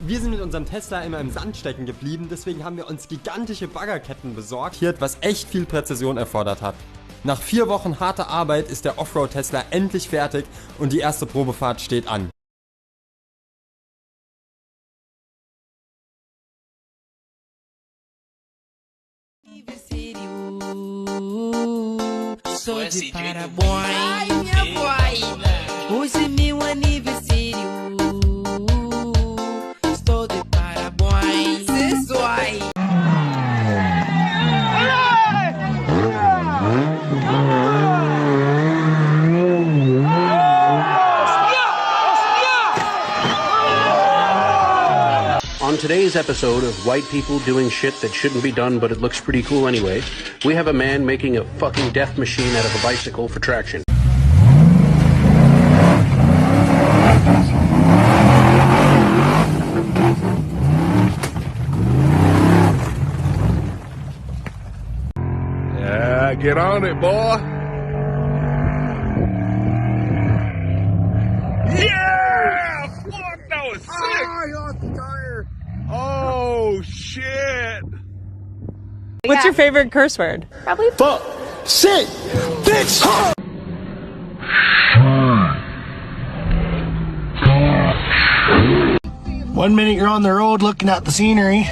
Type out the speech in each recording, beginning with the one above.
Wir sind mit unserem Tesla immer im Sand stecken geblieben, deswegen haben wir uns gigantische Baggerketten besorgt, was echt viel Präzision erfordert hat. Nach 4 Wochen harter Arbeit ist der Offroad-Tesla endlich fertig und die erste Probefahrt steht an. Sou de Paraguai. Ai, minha boina. Hoje é meu aniversário. Estou de Paraguai. Sensuai. On today's episode of White People Doing Shit That Shouldn't Be Done But It Looks Pretty Cool Anyway, we have a man making a fucking death machine out of a bicycle for traction. Yeah, get on it, boy. Yeah! Fuck, that was sick! Oh, you lost the tire. Oh, shit. What's your favorite curse word? Probably Fuck. Shit. Bitch. One minute you're on the road looking at the scenery.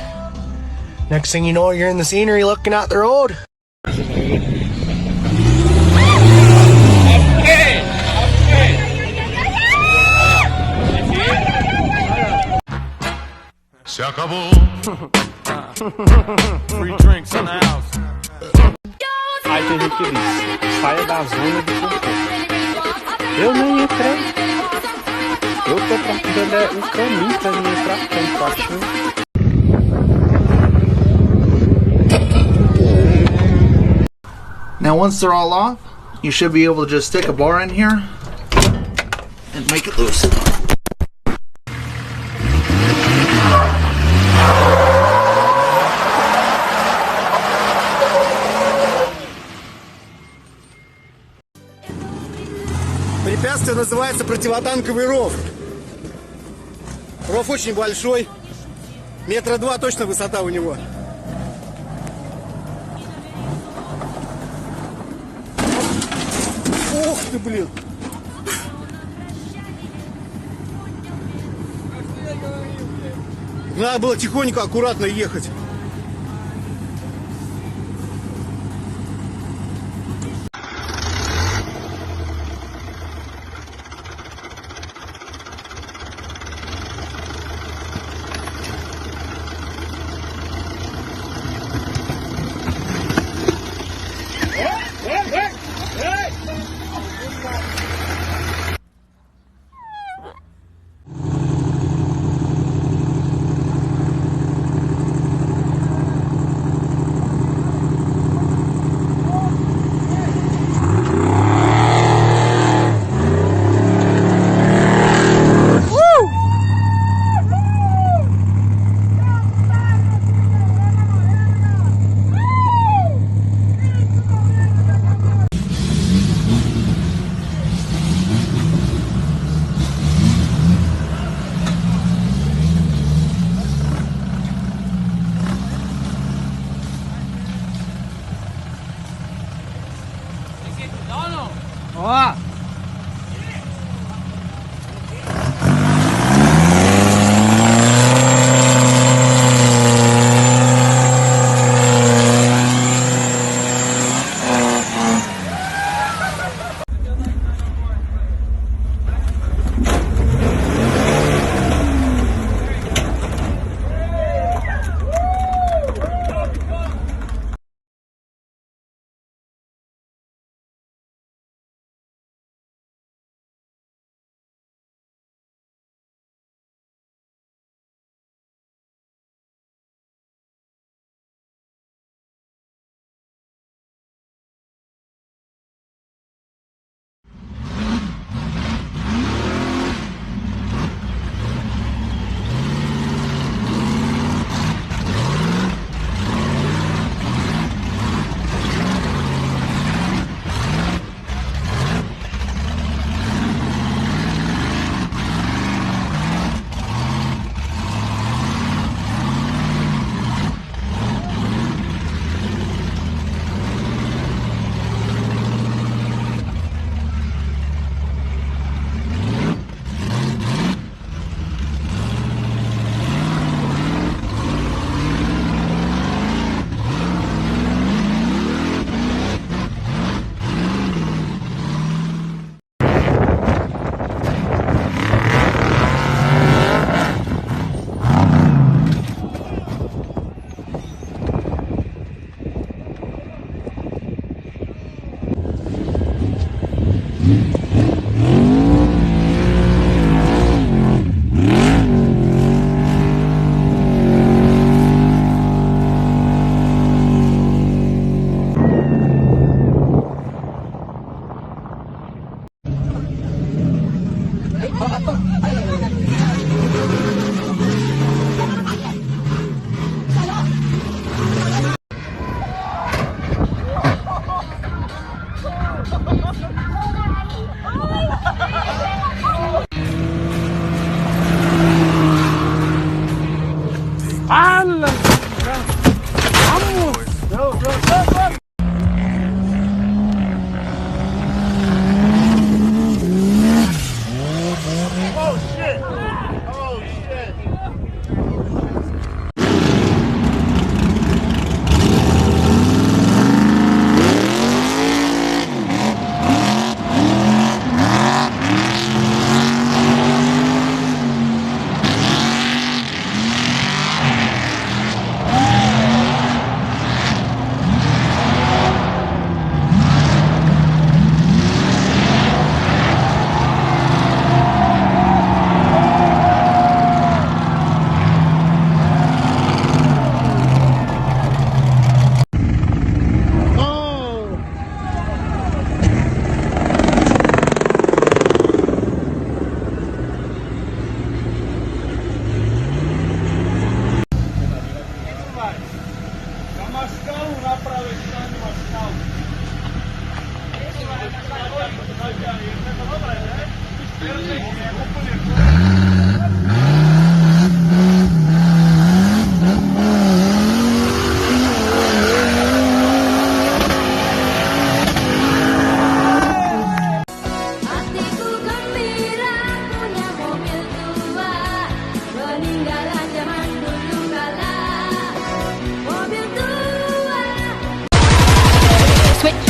Next thing you know, you're in the scenery looking at the road. Se acabou. Free drinks in the house. Aí tem gente que diz, saia da zona de conforto. Eu nem entrei. Eu tô procurando um caminho pra mim entrar tanto, acho. Now once they're all off, you should be able to just stick a bar in here and make it loose. Препятствие называется противотанковый ров. Ров очень большой, 2 метра точно высота у него. Ох ты, блин! Надо было тихонько, аккуратно ехать. Ó! Hatiku gembira punya mobil tua, peninggalan zaman dulu kala. Mobil tua. Switch.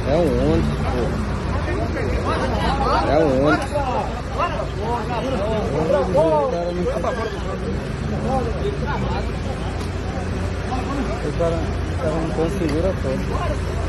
É onde, pô? É onde? O cara não conseguiu a foto.